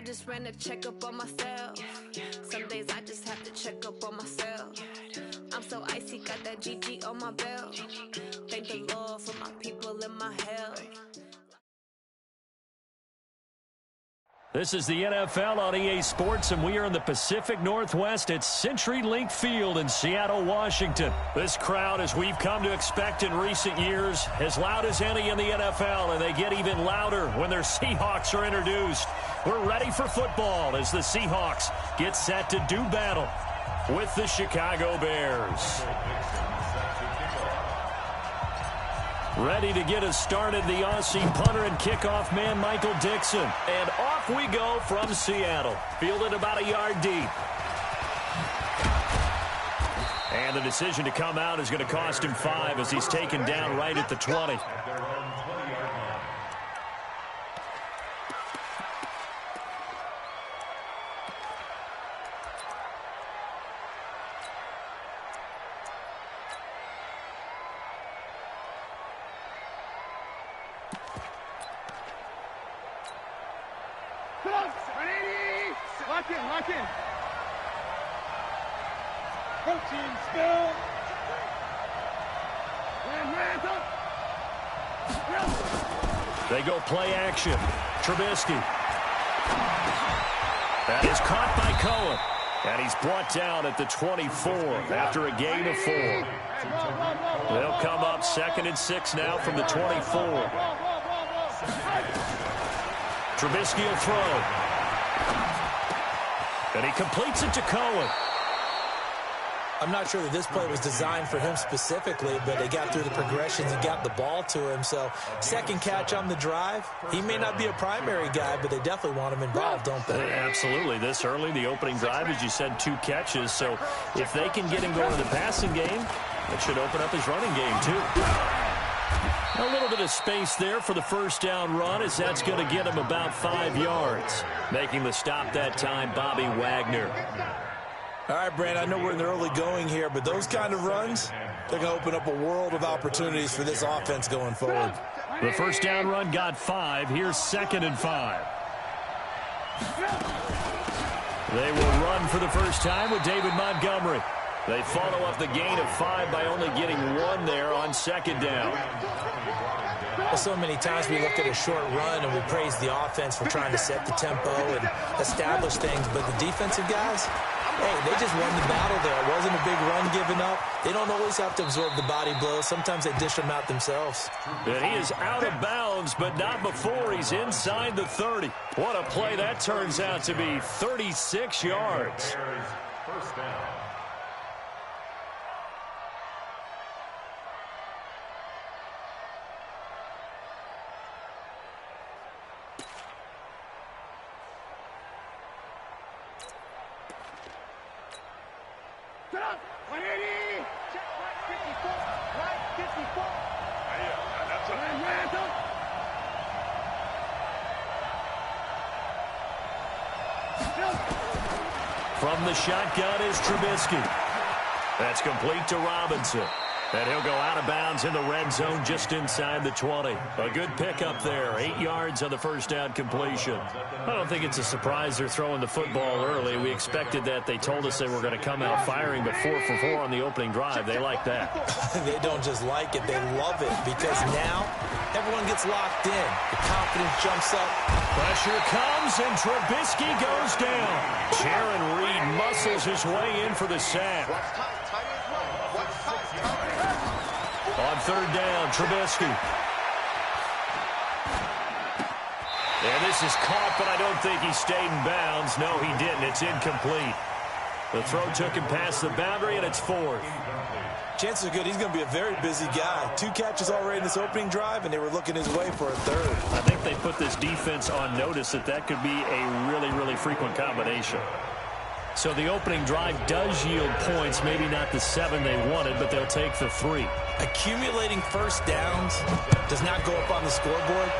just ran a checkup on myself. Some days I just have to check up on myself. I'm so icy, got that GG on my belt. Thank the Lord for my people and my health. This is the NFL on EA Sports, and we are in the Pacific Northwest at CenturyLink Field in Seattle, Washington. This crowd, as we've come to expect in recent years, as loud as any in the NFL, and they get even louder when their Seahawks are introduced. We're ready for football as the Seahawks get set to do battle with the Chicago Bears. Ready to get us started, the Aussie punter and kickoff man, Michael Dixon. And off we go from Seattle, fielded about a yard deep. And the decision to come out is going to cost him 5 as he's taken down right at the 20. Lock in. Coaching still. They go play action. Trubisky. That is caught by Cohen. And he's brought down at the 24 after a gain of 4. They'll come up 2nd and 6 now from the 24. Trubisky will throw. And he completes it to Cohen. I'm not sure that this play was designed for him specifically, but they got through the progressions and got the ball to him. So, second catch on the drive. He may not be a primary guy, but they definitely want him involved, don't they? Absolutely. This early, the opening drive, as you said, 2 catches. So, if they can get him going in the passing game, that should open up his running game, too. A little bit of space there for the first down run, as that's going to get him about 5 yards. Making the stop that time, Bobby Wagner. All right, Brand, I know we're in the early going here, but those kind of runs, they're going to open up a world of opportunities for this offense going forward. The first down run got 5. Here's 2nd and 5. They will run for the first time with David Montgomery. They follow up the gain of 5 by only getting 1 there on 2nd down. Well, so many times we look at a short run and we praise the offense for trying to set the tempo and establish things, but the defensive guys, hey, they just won the battle there. It wasn't a big run given up. They don't always have to absorb the body blows. Sometimes they dish them out themselves. And he is out of bounds, but not before he's inside the 30. What a play that turns out to be, 36 yards. First down. From the shotgun is Trubisky. That's complete to Robinson. And he'll go out of bounds in the red zone just inside the 20. A good pickup there. 8 yards on the first down completion. I don't think it's a surprise they're throwing the football early. We expected that. They told us they were going to come out firing, but 4 for 4 on the opening drive. They like that. They don't just like it. They love it because now everyone gets locked in. The confidence jumps up. Pressure comes, and Trubisky goes down. Jaron Reed muscles his way in for the sack. On 3rd down, Trubisky. And this is caught, but I don't think he stayed in bounds. No, he didn't. It's incomplete. The throw took him past the boundary, and it's 4th. Chances are good he's going to be a very busy guy. 2 catches already in this opening drive, and they were looking his way for a 3rd. I think they put this defense on notice that could be a really, really frequent combination. So the opening drive does yield points, maybe not the 7 they wanted, but they'll take the 3. Accumulating first downs does not go up on the scoreboard,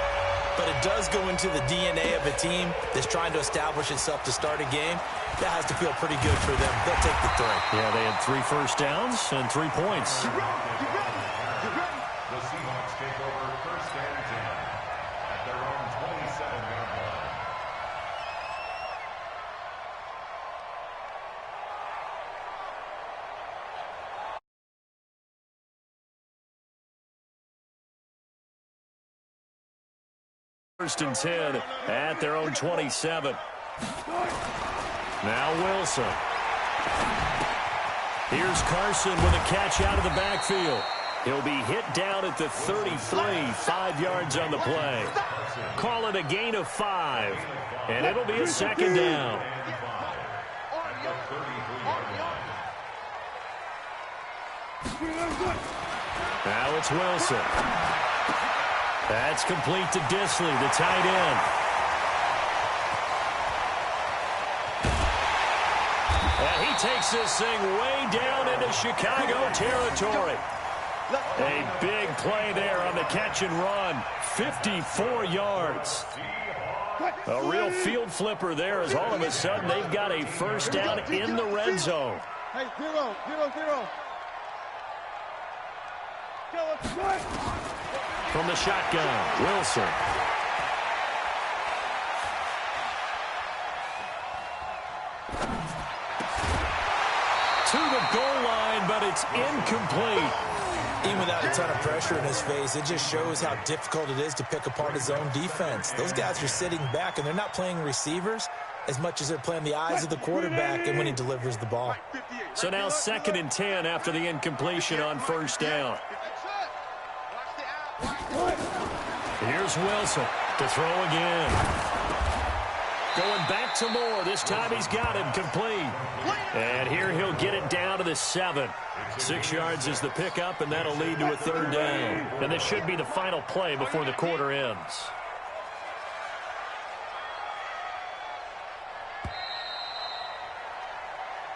but it does go into the DNA of a team that's trying to establish itself to start a game. That has to feel pretty good for them. They'll take the 3. Yeah, they had 3 first downs and 3 points. The Seahawks take over 1st and 10 at their own 27-yard line. First and 10 at their own 27. Now Wilson. Here's Carson with a catch out of the backfield. He'll be hit down at the 33, 5 yards on the play. Call it a gain of 5, and it'll be a second down. Now it's Wilson. That's complete to Disley, the tight end. And he takes this thing way down into Chicago territory. A big play there on the catch and run. 54 yards. A real field flipper there as all of a sudden they've got a first down in the red zone. Hey, 0-0-0. From the shotgun, Wilson. To the goal line, but it's incomplete. Even without a ton of pressure in his face, it just shows how difficult it is to pick apart his own defense. Those guys are sitting back, and they're not playing receivers as much as they're playing the eyes of the quarterback and when he delivers the ball. So now 2nd and 10 after the incompletion on first down. Here's Wilson to throw again. Going back to Moore. This time he's got him complete. And here he'll get it down to the 7. 6 yards is the pickup, and that'll lead to a third down. And this should be the final play before the quarter ends.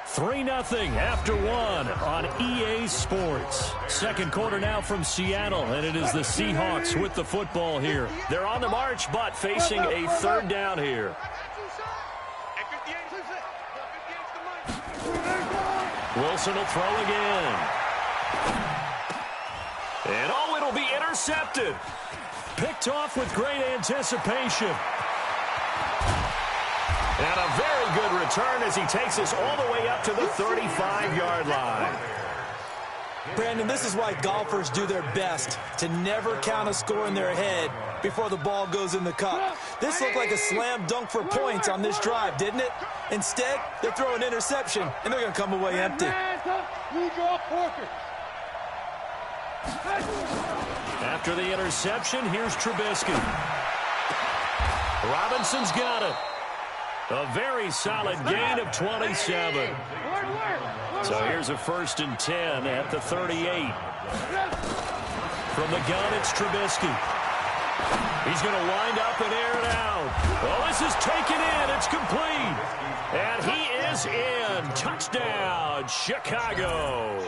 Three 3-0 after 1 on EA Sports. Second quarter now from Seattle, and it is the Seahawks with the football here. They're on the march, but facing a third down here. Wilson will throw again. And oh, it'll be intercepted. Picked off with great anticipation. And a very good return as he takes us all the way up to the 35-yard line. Brandon, this is why golfers do their best to never count a score in their head before the ball goes in the cup. This looked like a slam dunk for points on this drive, didn't it? Instead, they throw an interception, and they're going to come away empty. After the interception, here's Trubisky. Robinson's got it. A very solid gain of 27. So here's a 1st and 10 at the 38. From the gun, it's Trubisky. He's going to wind up and air it out. Well, this is taken in. It's complete. And he is in. Touchdown, Chicago.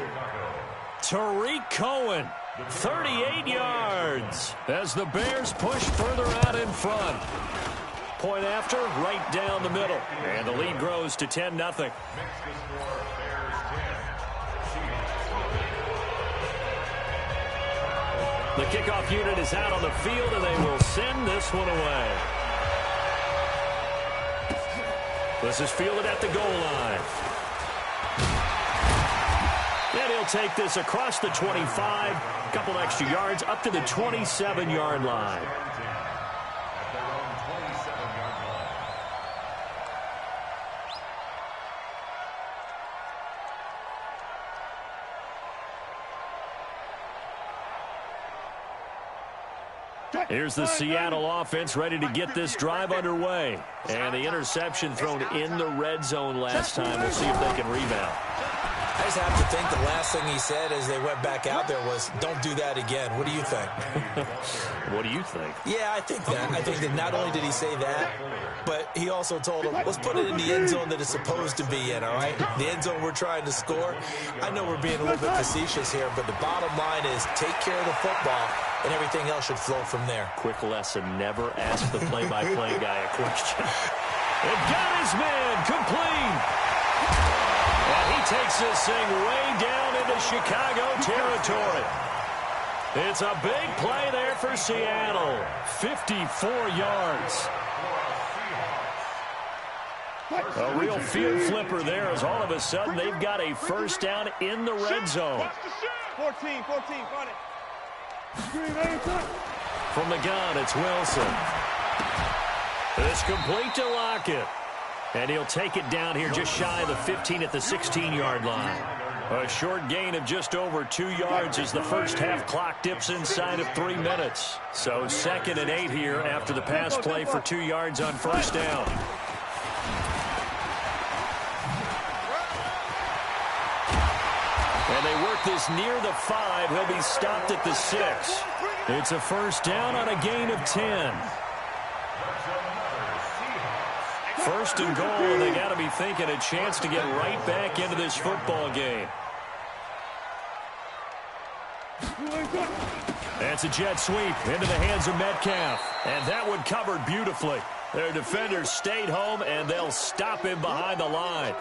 Tariq Cohen, 38 yards as the Bears push further out in front. Point after, right down the middle. And the lead grows to 10-0. The kickoff unit is out on the field, and they will send this one away. This is fielded at the goal line. And he'll take this across the 25, a couple extra yards, up to the 27-yard line. Here's the Seattle offense ready to get this drive underway. And the interception thrown in the red zone last time. We'll see if they can rebound. I just have to think the last thing he said as they went back out there was, don't do that again. What do you think? What do you think? Yeah, I think that. I think that not only did he say that, but he also told him, let's put it in the end zone that it's supposed to be in, all right? The end zone we're trying to score. I know we're being a little bit facetious here, but the bottom line is take care of the football, and everything else should flow from there. Quick lesson, never ask the play-by-play guy a question. It got his man complete. And he takes this thing way down into Chicago territory. It's a big play there for Seattle. 54 yards. A real field flipper there as all of a sudden they've got a first down in the red zone. 14, got it. From the gun, it's Wilson. It's complete to Lockett. And he'll take it down here just shy of the 15 at the 16-yard line. A short gain of just over 2 yards as the first half clock dips inside of 3 minutes. So 2nd and 8 here after the pass play for 2 yards on first down. And they work this near the 5. He'll be stopped at the 6. It's a first down on a gain of 10. First and goal, and they got to be thinking a chance to get right back into this football game. That's a jet sweep into the hands of Metcalf. And that one covered beautifully. Their defenders stayed home, and they'll stop him behind the line.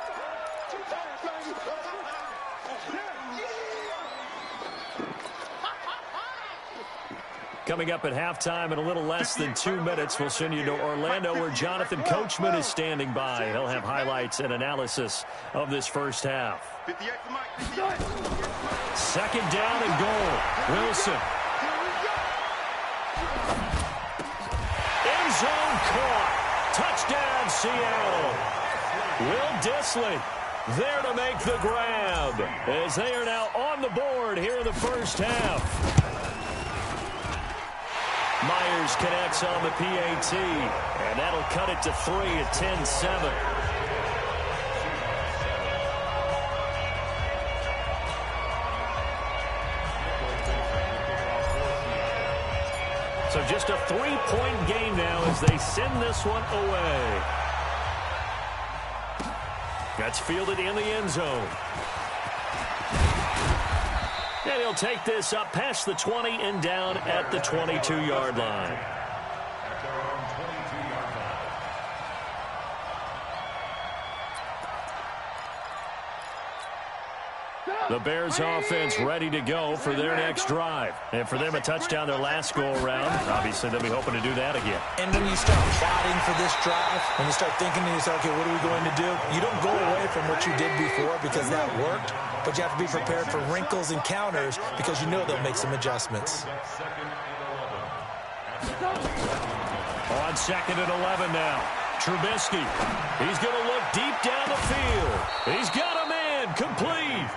Coming up at halftime in a little less than 2 minutes, we'll send you to Orlando where Jonathan Coachman is standing by. He'll have highlights and analysis of this first half. 2nd down and goal. Wilson. End zone caught. Touchdown, Seattle. Will Dissly there to make the grab as they are now on the board here in the first half. Myers connects on the PAT, and that'll cut it to 3 at 10-7. So just a 3-point game now as they send this one away. That's fielded in the end zone. And he'll take this up past the 20 and down at the 22-yard line. The Bears offense ready to go for their next drive. And for them, a touchdown their last go-around. Obviously, they'll be hoping to do that again. And when you start plotting for this drive, when you start thinking to yourself, okay, what are we going to do? You don't go away from what you did before because that worked, but you have to be prepared for wrinkles and counters because you know they'll make some adjustments. On 2nd and 11 now. Trubisky. He's going to look deep down the field. He's got a man complete.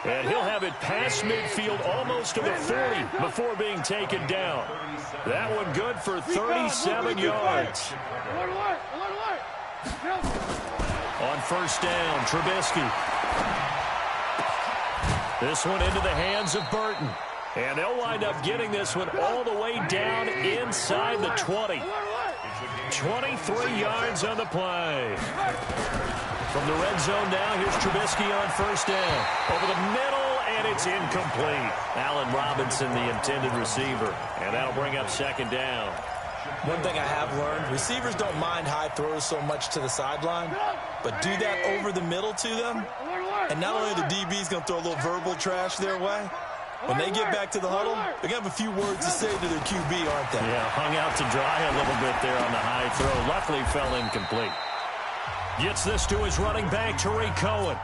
And he'll have it past midfield almost to the 40 before being taken down. That one good for 37 yards. On first down, Trubisky. This one into the hands of Burton. And they'll wind up getting this one all the way down inside the 20. 23 yards on the play. From the red zone now, here's Trubisky on first down. Over the middle, and it's incomplete. Allen Robinson, the intended receiver. And that'll bring up 2nd down. One thing I have learned, receivers don't mind high throws so much to the sideline, but do that over the middle to them. And not only the DB's going to throw a little verbal trash their way, when they get back to the huddle, they're going to have a few words to say to their QB, aren't they? Yeah, hung out to dry a little bit there on the high throw. Luckily fell incomplete. Gets this to his running back, Tariq Cohen.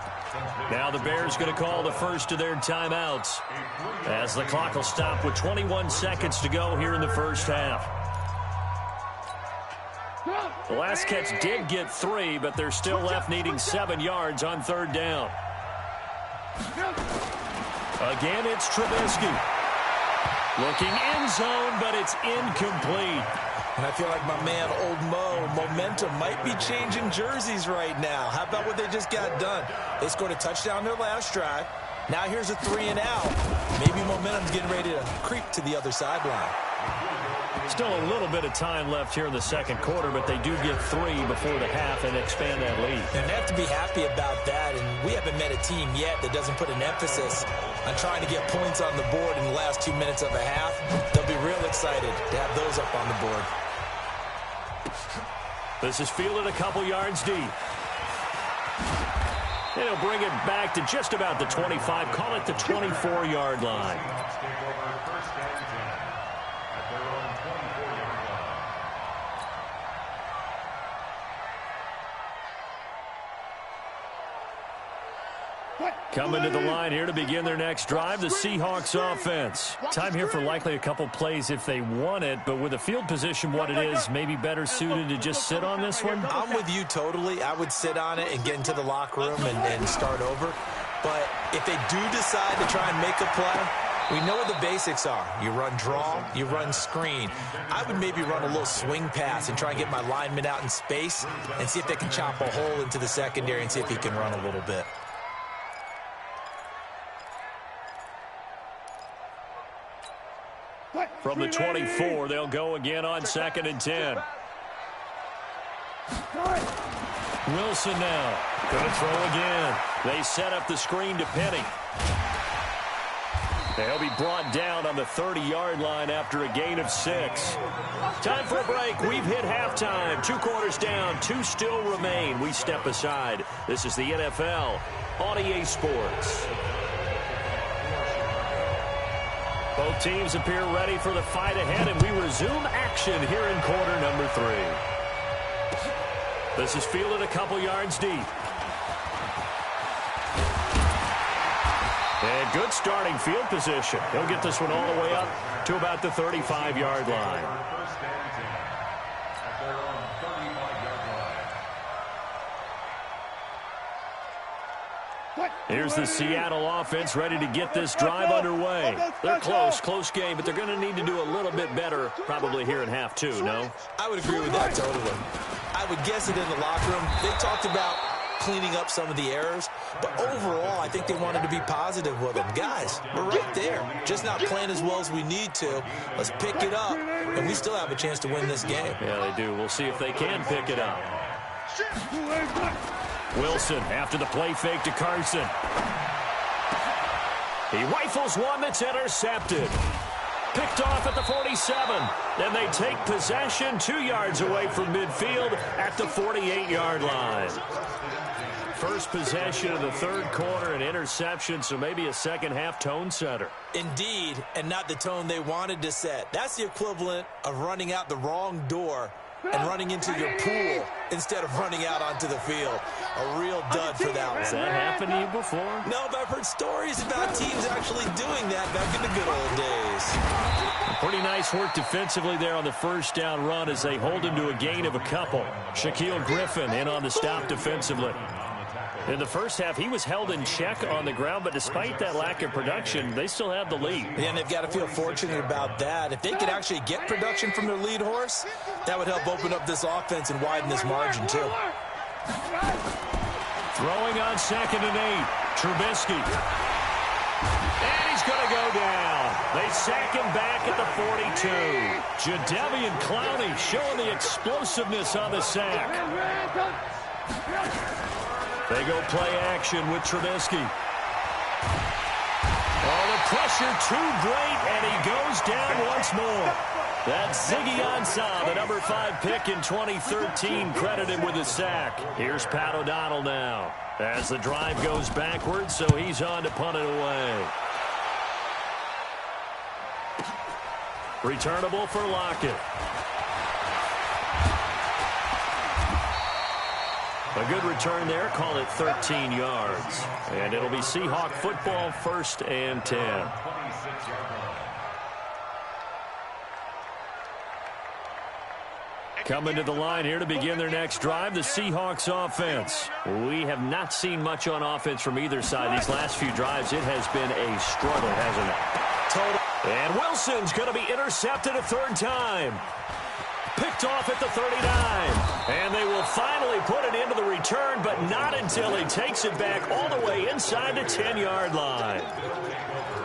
Now the Bears going to call the first of their timeouts as the clock will stop with 21 seconds to go here in the first half. The last catch did get 3, but they're still left needing 7 yards on 3rd down. Again, it's Trubisky. Looking end zone, but it's incomplete. And I feel like my man, Old Mo, momentum might be changing jerseys right now. How about what they just got done? They scored a touchdown their last drive. Now here's a 3 and out. Maybe momentum's getting ready to creep to the other sideline. Still a little bit of time left here in the second quarter, but they do get 3 before the half and expand that lead. And they have to be happy about that, and we haven't met a team yet that doesn't put an emphasis on trying to get points on the board in the last 2 minutes of a half. They'll be real excited to have those up on the board. This is fielded a couple yards deep. And he'll bring it back to just about the 25, call it the 24-yard line. Coming to the line here to begin their next drive, the Seahawks offense. Time here for likely a couple plays if they want it, but with the field position what it is, maybe better suited to just sit on this one? I'm with you totally. I would sit on it and get into the locker room and start over. But if they do decide to try and make a play, we know what the basics are. You run draw, you run screen. I would maybe run a little swing pass and try and get my lineman out in space and see if they can chop a hole into the secondary and see if he can run a little bit. From the 24, they'll go again on 2nd and 10. Wilson now. Going to throw again. They set up the screen to Penny. They'll be brought down on the 30-yard line after a gain of 6. Time for a break. We've hit halftime. 2 quarters down. 2 still remain. We step aside. This is the NFL on EA Sports. Both teams appear ready for the fight ahead, and we resume action here in quarter number 3. This is fielded a couple yards deep. And good starting field position. He'll get this one all the way up to about the 35-yard line. Here's the Seattle offense ready to get this drive underway. They're close game, but they're going to need to do a little bit better probably here in half 2, no? I would agree with that totally. I would guess it in the locker room. They talked about cleaning up some of the errors, but overall, I think they wanted to be positive with them. Guys, we're right there. Just not playing as well as we need to. Let's pick it up, and we still have a chance to win this game. Yeah, they do. We'll see if they can pick it up. Wilson after the play fake to Carson. He rifles one that's intercepted. Picked off at the 47. Then they take possession 2 yards away from midfield at the 48-yard line. First possession of the 3rd quarter, an interception, so maybe a second-half tone setter. Indeed, and not the tone they wanted to set. That's the equivalent of running out the wrong door and running into your pool instead of running out onto the field. A real dud for that one. Has that happened to you before? No, but I've heard stories about teams actually doing that back in the good old days. Pretty nice work defensively there on the first down run as they hold him to a gain of a couple. Shaquille Griffin in on the stop defensively. In the first half, he was held in check on the ground, but despite that lack of production, they still have the lead. Yeah, and they've got to feel fortunate about that. If they could actually get production from their lead horse, that would help open up this offense and widen this margin, too. Throwing on 2nd and 8, Trubisky. And he's going to go down. They sack him back at the 42. Jadeveon Clowney showing the explosiveness on the sack. They go play action with Trubisky. Oh, the pressure too great, and he goes down once more. That's Ziggy Ansah, the number 5 pick in 2013, credited with a sack. Here's Pat O'Donnell now as the drive goes backwards, so he's on to punt it away. Returnable for Lockett. A good return there, call it 13 yards. And it'll be Seahawk football, 1st and 10. Coming to the line here to begin their next drive, the Seahawks offense. We have not seen much on offense from either side. These last few drives, it has been a struggle, hasn't it? Total. And Wilson's going to be intercepted a 3rd time. Picked off at the 39. And they will finally put it into the return, but not until he takes it back all the way inside the 10-yard line.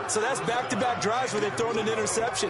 So that's back-to-back drives where they've thrown an interception.